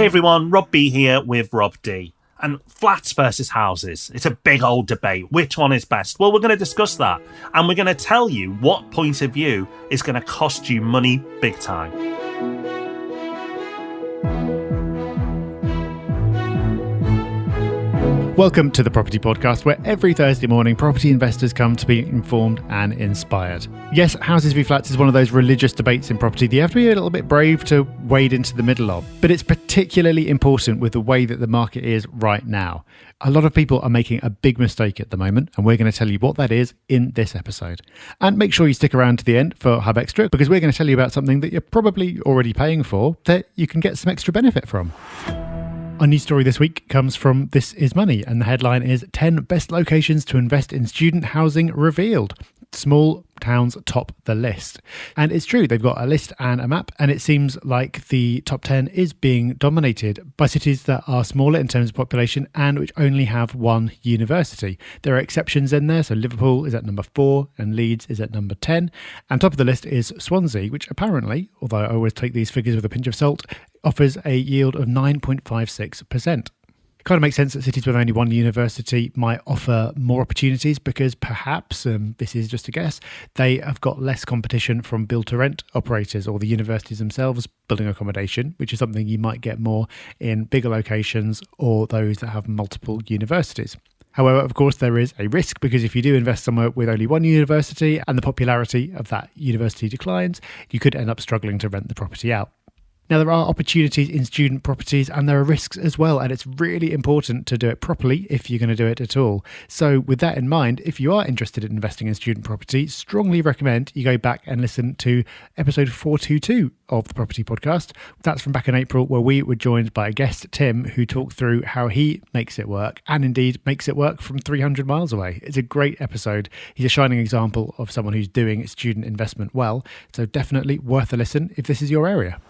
Hey everyone, Rob B here with Rob D. And flats versus houses. It's a big old debate. Which one is best? Well, we're going to discuss that. And we're going to tell you what point of view is going to cost you money big time. Welcome to the Property Podcast, where every Thursday morning property investors come to be informed and inspired. Yes, houses v flats is one of those religious debates in property that you have to be a little bit brave to wade into the middle of. But it's particularly important with the way that the market is right now. A lot of people are making a big mistake at the moment, and we're going to tell you what that is in this episode. And make sure you stick around to the end for Hub Extra, because we're going to tell you about something that you're probably already paying for that you can get some extra benefit from. Our news story this week comes from This Is Money, and the headline is 10 Best Locations to Invest in Student Housing Revealed. Small towns top the list. And it's true, they've got a list and a map, and it seems like the top 10 is being dominated by cities that are smaller in terms of population and which only have one university. There are exceptions in there, so Liverpool is at number 4 and Leeds is at number 10. And top of the list is Swansea, which apparently, although I always take these figures with a pinch of salt, offers a yield of 9.56%. It kind of makes sense that cities with only one university might offer more opportunities because perhaps, this is just a guess, they have got less competition from build-to-rent operators or the universities themselves building accommodation, which is something you might get more in bigger locations or those that have multiple universities. However, of course, there is a risk because if you do invest somewhere with only one university and the popularity of that university declines, you could end up struggling to rent the property out. Now, there are opportunities in student properties and there are risks as well, and it's really important to do it properly if you're going to do it at all. So with that in mind, if you are interested in investing in student property, strongly recommend you go back and listen to episode 422 of the Property Podcast. That's from back in April, where we were joined by a guest, Tim, who talked through how he makes it work and indeed makes it work from 300 miles away. It's a great episode. He's a shining example of someone who's doing student investment well, so definitely worth a listen if this is your area.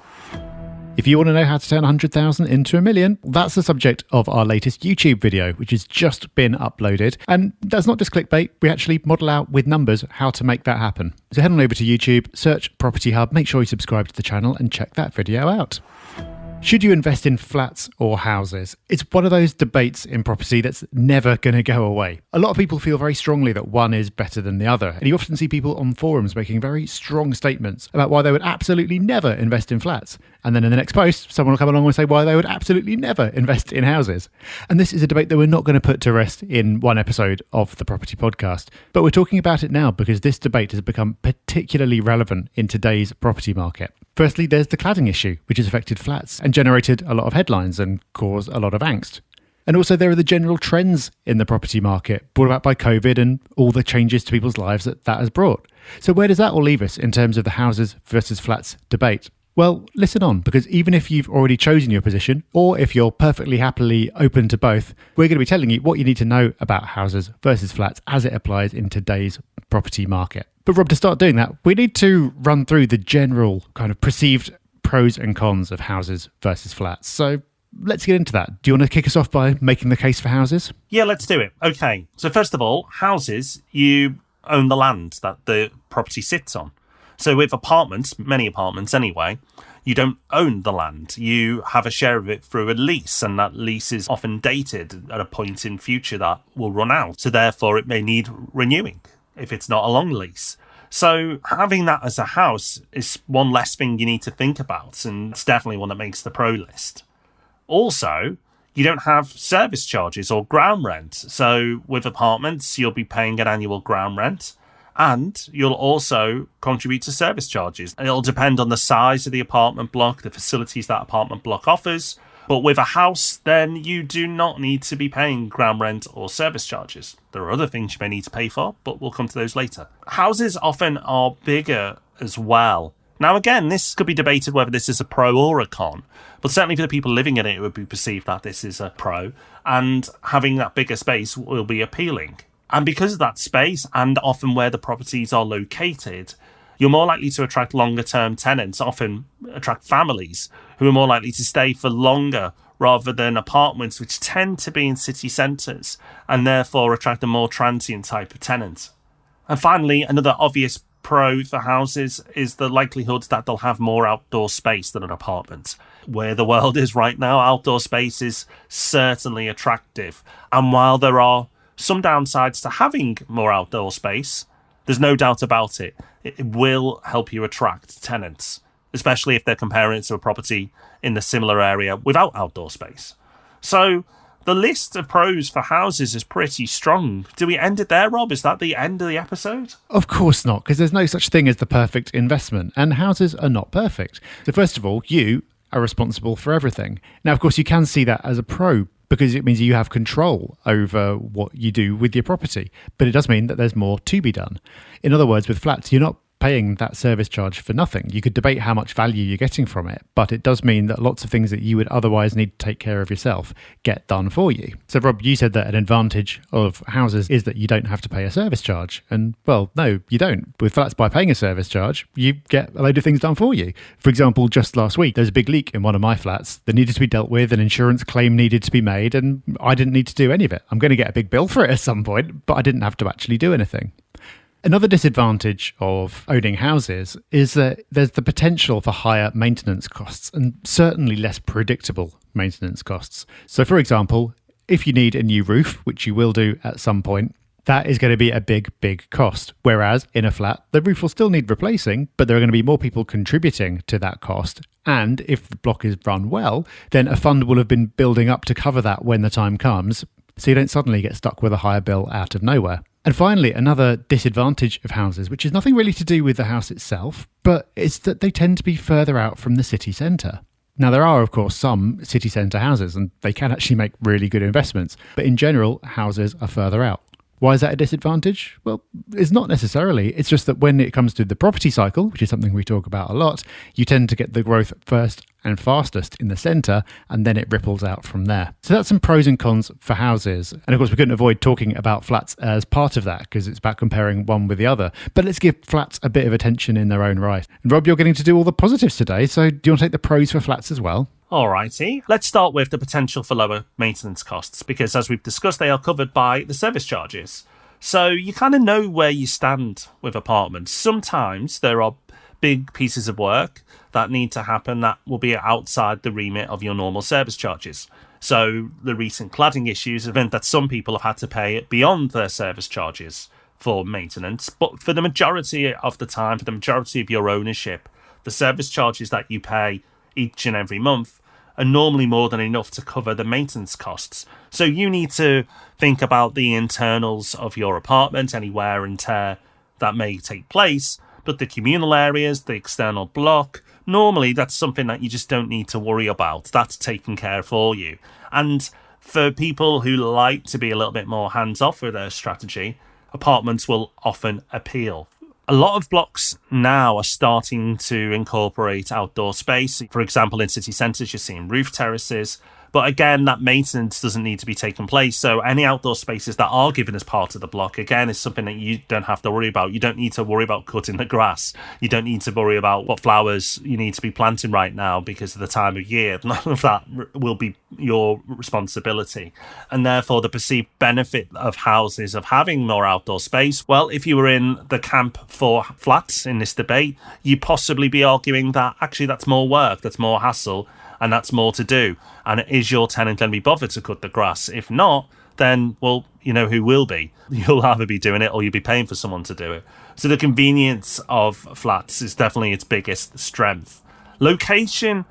If you want to know how to turn 100,000 into a million, that's the subject of our latest YouTube video, which has just been uploaded. And that's not just clickbait, we actually model out with numbers how to make that happen. So head on over to YouTube, search Property Hub, make sure you subscribe to the channel and check that video out. Should you invest in flats or houses? It's one of those debates in property that's never going to go away. A lot of people feel very strongly that one is better than the other. And you often see people on forums making very strong statements about why they would absolutely never invest in flats. And then in the next post, someone will come along and say why they would absolutely never invest in houses. And this is a debate that we're not going to put to rest in one episode of the Property Podcast. But we're talking about it now because this debate has become particularly relevant in today's property market. Firstly, there's the cladding issue, which has affected flats and generated a lot of headlines and caused a lot of angst. And also there are the general trends in the property market brought about by COVID and all the changes to people's lives that has brought. So where does that all leave us in terms of the houses versus flats debate? Well, listen on, because even if you've already chosen your position, or if you're perfectly happily open to both, we're going to be telling you what you need to know about houses versus flats as it applies in today's property market. But Rob, to start doing that, we need to run through the general kind of perceived pros and cons of houses versus flats. So let's get into that. Do you want to kick us off by making the case for houses? Yeah, let's do it. Okay. So first of all, houses, you own the land that the property sits on. So with apartments, many apartments anyway, you don't own the land. You have a share of it through a lease, and that lease is often dated at a point in future that will run out. So therefore, it may need renewing if it's not a long lease. So having that as a house is one less thing you need to think about, and it's definitely one that makes the pro list. Also, you don't have service charges or ground rent. So with apartments, you'll be paying an annual ground rent, and you'll also contribute to service charges. It'll depend on the size of the apartment block, the facilities that apartment block offers. But with a house, then you do not need to be paying ground rent or service charges. There are other things you may need to pay for, but we'll come to those later. Houses often are bigger as well. Now, again, this could be debated whether this is a pro or a con, but certainly for the people living in it, it would be perceived that this is a pro, and having that bigger space will be appealing. And because of that space, and often where the properties are located, you're more likely to attract longer-term tenants, often attract families who are more likely to stay for longer rather than apartments, which tend to be in city centres and therefore attract a more transient type of tenant. And finally, another obvious pro for houses is the likelihood that they'll have more outdoor space than an apartment. Where the world is right now, outdoor space is certainly attractive. And while there are some downsides to having more outdoor space, there's no doubt about it. It will help you attract tenants, especially if they're comparing it to a property in the similar area without outdoor space. So the list of pros for houses is pretty strong. Do we end it there, Rob? Is that the end of the episode? Of course not, because there's no such thing as the perfect investment, and houses are not perfect. So first of all, you are responsible for everything. Now, of course, you can see that as a pro because it means you have control over what you do with your property, but it does mean that there's more to be done. In other words, with flats, you're not paying that service charge for nothing. You could debate how much value you're getting from it, but it does mean that lots of things that you would otherwise need to take care of yourself get done for you. So Rob, you said that an advantage of houses is that you don't have to pay a service charge. And well, no, you don't. With flats, by paying a service charge, you get a load of things done for you. For example, just last week, there's a big leak in one of my flats that needed to be dealt with, an insurance claim needed to be made, and I didn't need to do any of it. I'm going to get a big bill for it at some point, but I didn't have to actually do anything. Another disadvantage of owning houses is that there's the potential for higher maintenance costs and certainly less predictable maintenance costs. So, for example, if you need a new roof, which you will do at some point, that is going to be a big, big cost. Whereas in a flat, the roof will still need replacing, but there are going to be more people contributing to that cost. And if the block is run well, then a fund will have been building up to cover that when the time comes, so you don't suddenly get stuck with a higher bill out of nowhere. And finally, another disadvantage of houses, which is nothing really to do with the house itself, but it's that they tend to be further out from the city centre. Now, there are, of course, some city centre houses, and they can actually make really good investments, but in general, houses are further out. Why is that a disadvantage? Well, it's not necessarily. It's just that when it comes to the property cycle, which is something we talk about a lot, you tend to get the growth first and fastest in the centre, and then it ripples out from there. So that's some pros and cons for houses. And of course, we couldn't avoid talking about flats as part of that because it's about comparing one with the other. But let's give flats a bit of attention in their own right. And Rob, you're getting to do all the positives today, so do you want to take the pros for flats as well? Alrighty, let's start with the potential for lower maintenance costs, because as we've discussed, they are covered by the service charges. So you kind of know where you stand with apartments. Sometimes there are big pieces of work that need to happen that will be outside the remit of your normal service charges. So the recent cladding issues have meant that some people have had to pay beyond their service charges for maintenance. But for the majority of the time, for the majority of your ownership, the service charges that you pay each and every month are normally more than enough to cover the maintenance costs. So you need to think about the internals of your apartment, any wear and tear that may take place, but the communal areas, the external block, normally that's something that you just don't need to worry about. That's taken care of for you. And for people who like to be a little bit more hands-off with their strategy, apartments will often appeal. A lot of blocks now are starting to incorporate outdoor space. For example, in city centres, you're seeing roof terraces. But again, that maintenance doesn't need to be taking place. So any outdoor spaces that are given as part of the block, again, is something that you don't have to worry about. You don't need to worry about cutting the grass. You don't need to worry about what flowers you need to be planting right now because of the time of year. None of that will be your responsibility. And therefore, the perceived benefit of houses of having more outdoor space, well, if you were in the camp for flats in this debate, you'd possibly be arguing that actually that's more work, that's more hassle, and that's more to do. And is your tenant going to be bothered to cut the grass? If not, then, well, you know who will be. You'll either be doing it or you'll be paying for someone to do it. So the convenience of flats is definitely its biggest strength. Location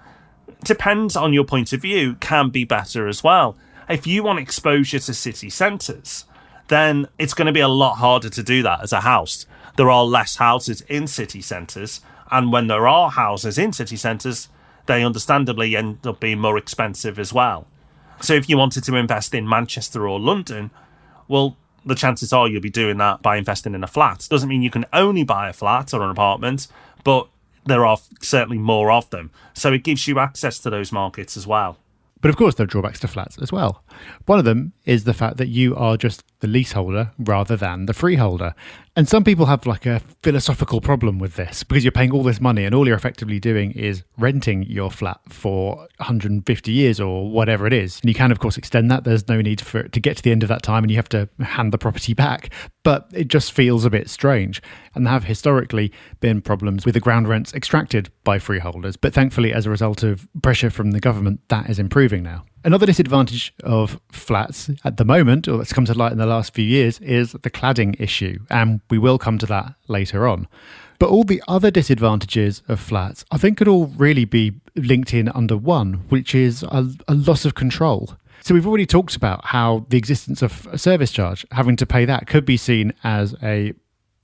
depends on your point of view, can be better as well. If you want exposure to city centres, then it's going to be a lot harder to do that as a house. There are less houses in city centres, and when there are houses in city centres, they understandably end up being more expensive as well. So if you wanted to invest in Manchester or London, well, the chances are you'll be doing that by investing in a flat. Doesn't mean you can only buy a flat or an apartment, but there are certainly more of them. So it gives you access to those markets as well. But of course, there are drawbacks to flats as well. One of them is the fact that you are just the leaseholder rather than the freeholder. And some people have like a philosophical problem with this because you're paying all this money and all you're effectively doing is renting your flat for 150 years or whatever it is. And you can, of course, extend that. There's no need for it to get to the end of that time and you have to hand the property back. But it just feels a bit strange. And there have historically been problems with the ground rents extracted by freeholders. But thankfully, as a result of pressure from the government, that is improving now. Another disadvantage of flats at the moment, or that's come to light in the last few years, is the cladding issue. And we will come to that later on. But all the other disadvantages of flats, I think, could all really be linked in under one, which is a loss of control. So we've already talked about how the existence of a service charge, having to pay that, could be seen as a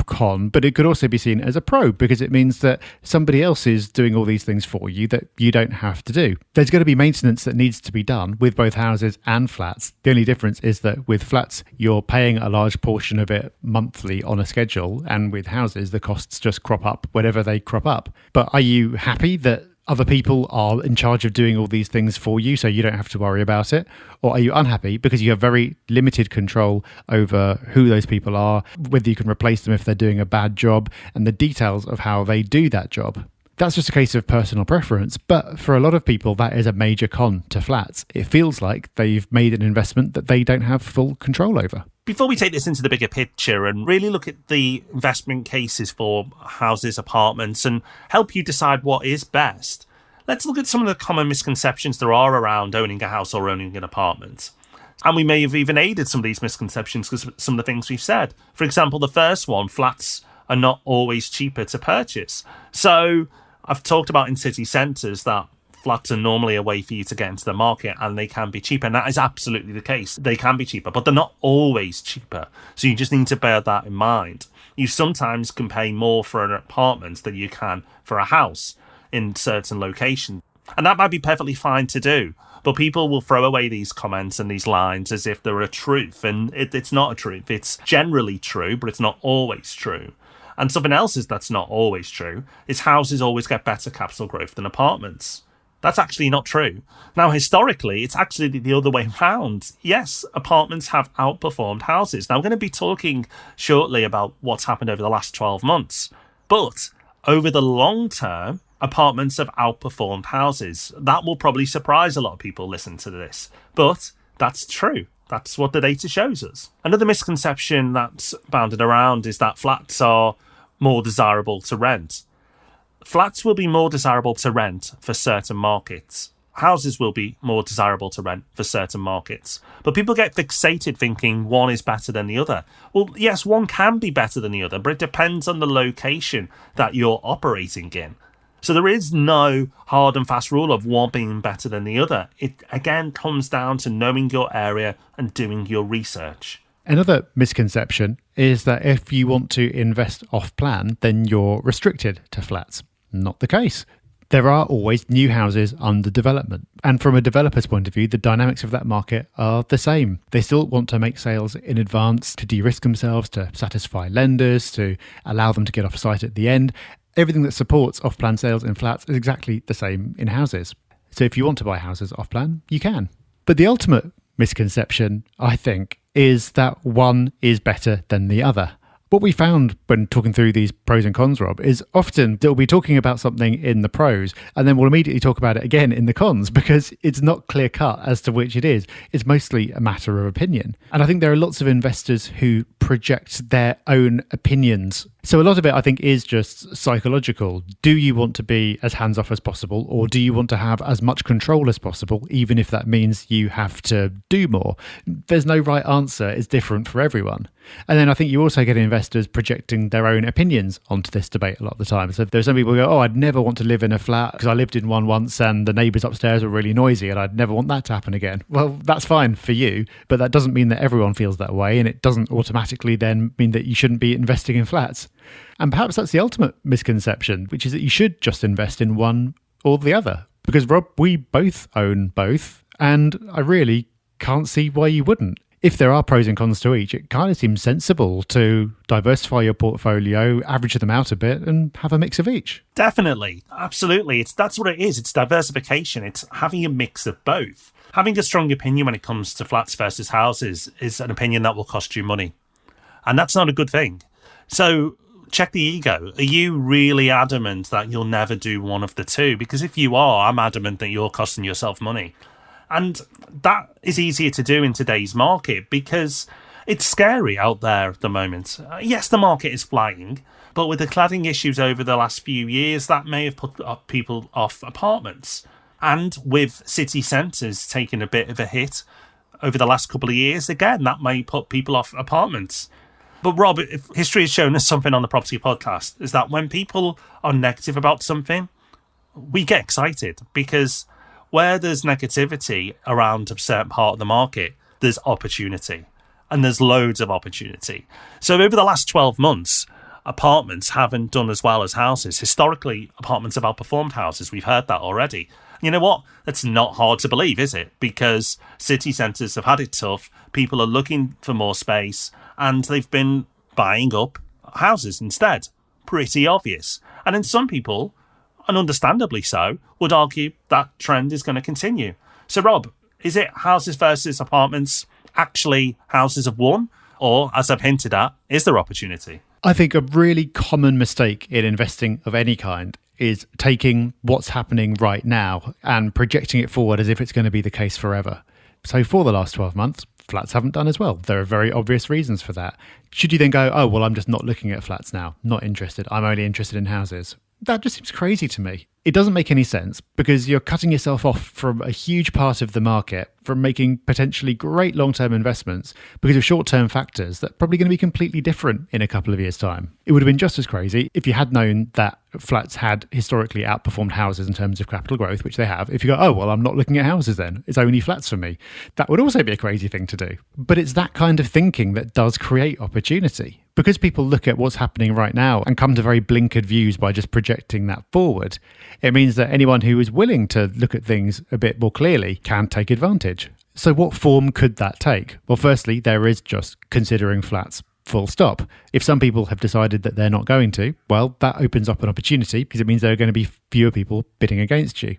con, but it could also be seen as a pro because it means that somebody else is doing all these things for you that you don't have to do. There's going to be maintenance that needs to be done with both houses and flats. The only difference is that with flats, you're paying a large portion of it monthly on a schedule, and with houses, the costs just crop up whenever they crop up. But are you happy that other people are in charge of doing all these things for you so you don't have to worry about it? Or are you unhappy because you have very limited control over who those people are, whether you can replace them if they're doing a bad job, and the details of how they do that job? That's just a case of personal preference, but for a lot of people, that is a major con to flats. It feels like they've made an investment that they don't have full control over. Before we take this into the bigger picture and really look at the investment cases for houses, apartments, and help you decide what is best, let's look at some of the common misconceptions there are around owning a house or owning an apartment. And we may have even aided some of these misconceptions because of some of the things we've said. For example, the first one, flats are not always cheaper to purchase. So I've talked about in city centres that flats are normally a way for you to get into the market and they can be cheaper. And that is absolutely the case. They can be cheaper, but they're not always cheaper. So you just need to bear that in mind. You sometimes can pay more for an apartment than you can for a house in certain locations. And that might be perfectly fine to do. But people will throw away these comments and these lines as if they're a truth. And it's not a truth. It's generally true, but it's not always true. And something else that's not always true is houses always get better capital growth than apartments. That's actually not true. Now, historically, it's actually the other way around. Yes, apartments have outperformed houses. Now, I'm going to be talking shortly about what's happened over the last 12 months. But over the long term, apartments have outperformed houses. That will probably surprise a lot of people listening to this. But that's true. That's what the data shows us. Another misconception that's bounded around is that flats are more desirable to rent. Flats will be more desirable to rent for certain markets. Houses will be more desirable to rent for certain markets. But people get fixated thinking one is better than the other. Well, yes, one can be better than the other, but it depends on the location that you're operating in. So there is no hard and fast rule of one being better than the other. It, again, comes down to knowing your area and doing your research. Another misconception is that if you want to invest off-plan, then you're restricted to flats. Not the case. There are always new houses under development. And from a developer's point of view, the dynamics of that market are the same. They still want to make sales in advance to de-risk themselves, to satisfy lenders, to allow them to get off site at the end. Everything that supports off-plan sales in flats is exactly the same in houses. So if you want to buy houses off-plan, you can. But the ultimate misconception, I think, is that one is better than the other. What we found when talking through these pros and cons, Rob, is often that we'll be talking about something in the pros and then we'll immediately talk about it again in the cons because it's not clear cut as to which it is. It's mostly a matter of opinion. And I think there are lots of investors who project their own opinions. So a lot of it, I think, is just psychological. Do you want to be as hands-off as possible, or do you want to have as much control as possible, even if that means you have to do more? There's no right answer. It's different for everyone. And then I think you also get investors projecting their own opinions onto this debate a lot of the time. So there's some people who go, oh, I'd never want to live in a flat because I lived in one once and the neighbours upstairs were really noisy and I'd never want that to happen again. Well, that's fine for you, but that doesn't mean that everyone feels that way, and it doesn't automatically then mean that you shouldn't be investing in flats. And perhaps that's the ultimate misconception, which is that you should just invest in one or the other. Because, Rob, we both own both, and I really can't see why you wouldn't. If there are pros and cons to each, it kind of seems sensible to diversify your portfolio, average them out a bit, and have a mix of each. Definitely. Absolutely. That's what it is. It's diversification. It's having a mix of both. Having a strong opinion when it comes to flats versus houses is an opinion that will cost you money. And that's not a good thing. So check the ego. Are you really adamant that you'll never do one of the two? Because if you are, I'm adamant that you're costing yourself money. And that is easier to do in today's market because it's scary out there at the moment. Yes, the market is flying, but with the cladding issues over the last few years, that may have put people off apartments. And with city centres taking a bit of a hit over the last couple of years, again, that may put people off apartments. But Rob, if history has shown us something on the Property Podcast, is that when people are negative about something, we get excited because where there's negativity around a certain part of the market, there's opportunity. And there's loads of opportunity. So over the last 12 months, apartments haven't done as well as houses. Historically, apartments have outperformed houses. We've heard that already. You know what? That's not hard to believe, is it? Because city centres have had it tough. People are looking for more space and they've been buying up houses instead. Pretty obvious. And then some people, and understandably so, would argue that trend is going to continue. So, Rob, is it houses versus apartments? Actually, houses have won? Or, as I've hinted at, is there opportunity? I think a really common mistake in investing of any kind is taking what's happening right now and projecting it forward as if it's going to be the case forever. So for the last 12 months, flats haven't done as well. There are very obvious reasons for that. Should you then go, oh, well, I'm just not looking at flats now, not interested, I'm only interested in houses? That just seems crazy to me. It doesn't make any sense because you're cutting yourself off from a huge part of the market, from making potentially great long-term investments because of short-term factors that are probably going to be completely different in a couple of years' time. It would have been just as crazy if you had known that flats had historically outperformed houses in terms of capital growth, which they have. If you go, oh, well, I'm not looking at houses then, it's only flats for me. That would also be a crazy thing to do. But it's that kind of thinking that does create opportunity. Because people look at what's happening right now and come to very blinkered views by just projecting that forward, it means that anyone who is willing to look at things a bit more clearly can take advantage. So what form could that take? Well, firstly, there is just considering flats full stop. If some people have decided that they're not going to, well, that opens up an opportunity because it means there are going to be fewer people bidding against you.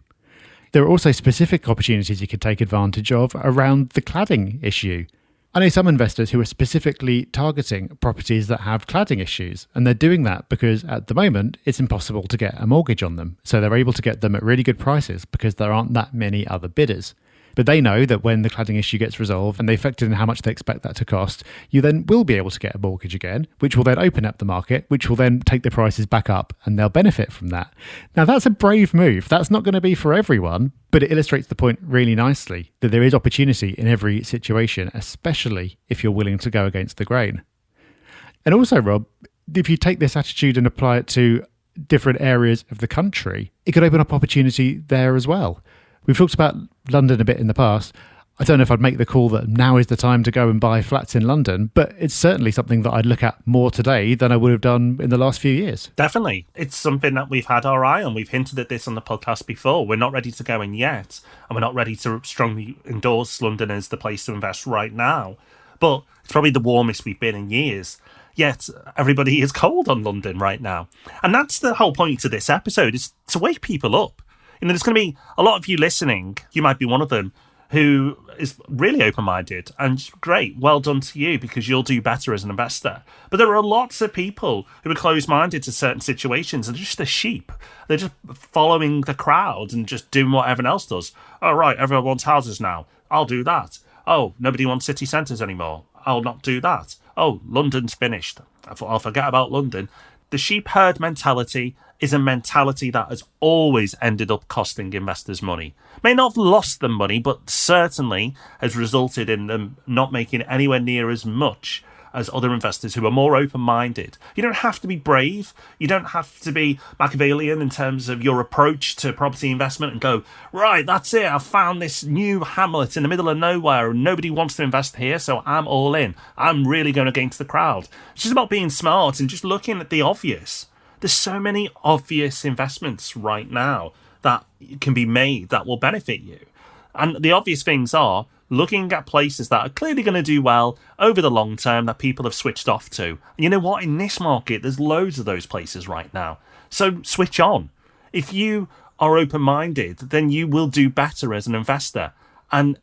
There are also specific opportunities you could take advantage of around the cladding issue. I know some investors who are specifically targeting properties that have cladding issues, and they're doing that because at the moment it's impossible to get a mortgage on them. So they're able to get them at really good prices because there aren't that many other bidders. But they know that when the cladding issue gets resolved and they factor in how much they expect that to cost, you then will be able to get a mortgage again, which will then open up the market, which will then take the prices back up and they'll benefit from that. Now, that's a brave move. That's not going to be for everyone, but it illustrates the point really nicely that there is opportunity in every situation, especially if you're willing to go against the grain. And also, Rob, if you take this attitude and apply it to different areas of the country, it could open up opportunity there as well. We've talked about London a bit in the past. I don't know if I'd make the call that now is the time to go and buy flats in London, but it's certainly something that I'd look at more today than I would have done in the last few years. Definitely. It's something that we've had our eye on. We've hinted at this on the podcast before. We're not ready to go in yet, and we're not ready to strongly endorse London as the place to invest right now. But it's probably the warmest we've been in years. Yet everybody is cold on London right now. And that's the whole point of this episode, is to wake people up. You know, there's going to be a lot of you listening, you might be one of them, who is really open-minded, and great, well done to you, because you'll do better as an investor. But there are lots of people who are closed-minded to certain situations, and they're just a sheep. They're just following the crowd and just doing what everyone else does. Oh, right, everyone wants houses now. I'll do that. Oh, nobody wants city centres anymore. I'll not do that. Oh, London's finished. I'll forget about London. The sheep herd mentality is a mentality that has always ended up costing investors money. May not have lost them money, but certainly has resulted in them not making anywhere near as much as other investors who are more open-minded. You don't have to be brave. You don't have to be Machiavellian in terms of your approach to property investment and go, right, that's it. I've found this new hamlet in the middle of nowhere and nobody wants to invest here, so I'm all in. I'm really going against the crowd. It's just about being smart and just looking at the obvious. There's so many obvious investments right now that can be made that will benefit you. And the obvious things are looking at places that are clearly going to do well over the long term that people have switched off to. And you know what? In this market, there's loads of those places right now. So switch on. If you are open-minded, then you will do better as an investor. And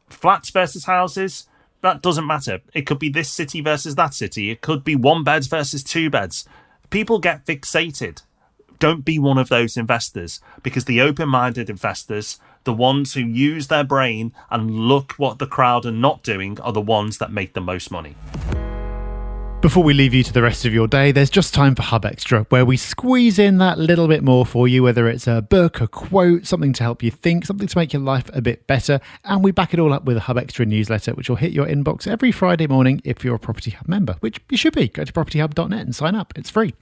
flats versus houses, that doesn't matter. It could be this city versus that city. It could be 1 beds versus 2 beds. People get fixated. Don't be one of those investors, because the open-minded investors, the ones who use their brain and look what the crowd are not doing, are the ones that make the most money. Before we leave you to the rest of your day, there's just time for Hub Extra, where we squeeze in that little bit more for you, whether it's a book, a quote, something to help you think, something to make your life a bit better. And we back it all up with a Hub Extra newsletter, which will hit your inbox every Friday morning if you're a Property Hub member, which you should be. Go to propertyhub.net and sign up. It's free.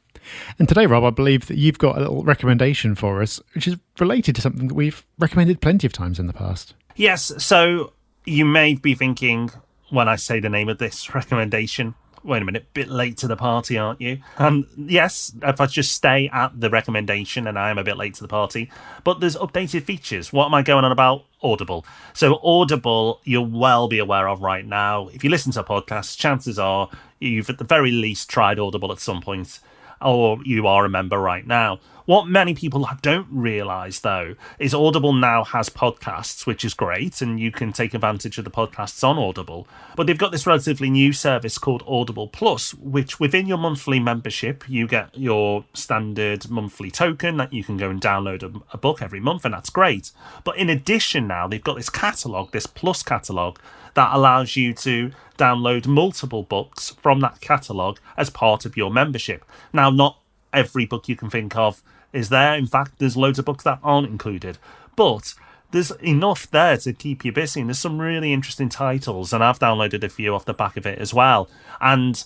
And today, Rob, I believe that you've got a little recommendation for us, which is related to something that we've recommended plenty of times in the past. Yes, so you may be thinking, when I say the name of this recommendation, wait a minute, bit late to the party, aren't you? And yes, if I just stay at the recommendation, and I am a bit late to the party, but there's updated features. What am I going on about? Audible. So Audible, you'll well be aware of right now. If you listen to podcasts, chances are you've at the very least tried Audible at some point, or you are a member right now. What many people don't realise, though, is Audible now has podcasts, which is great, and you can take advantage of the podcasts on Audible. But they've got this relatively new service called Audible Plus, which within your monthly membership, you get your standard monthly token that you can go and download a book every month, and that's great. But in addition now, they've got this catalogue, this Plus catalogue, that allows you to download multiple books from that catalogue as part of your membership. Now, not every book you can think of is there. In fact, there's loads of books that aren't included. But there's enough there to keep you busy. And there's some really interesting titles. And I've downloaded a few off the back of it as well. And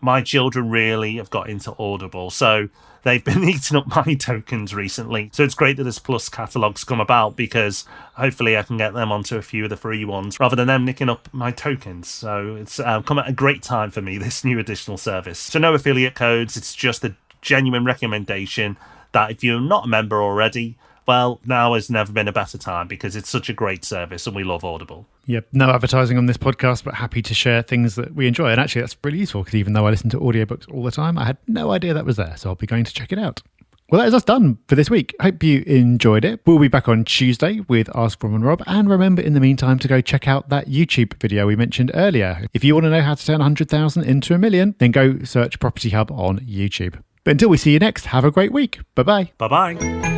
my children really have got into Audible. So they've been eating up my tokens recently. So it's great that this Plus catalogue's come about, because hopefully I can get them onto a few of the free ones rather than them nicking up my tokens. So it's come at a great time for me, this new additional service. So no affiliate codes. It's just a genuine recommendation that if you're not a member already, well, now has never been a better time, because it's such a great service and we love Audible. Yep, no advertising on this podcast, but happy to share things that we enjoy. And actually, that's really useful, because even though I listen to audiobooks all the time, I had no idea that was there. So I'll be going to check it out. Well, that is us done for this week. Hope you enjoyed it. We'll be back on Tuesday with Ask Rob and Rob. And remember, in the meantime, to go check out that YouTube video we mentioned earlier. If you want to know how to turn 100,000 into $1 million, then go search Property Hub on YouTube. But until we see you next, have a great week. Bye-bye. Bye-bye.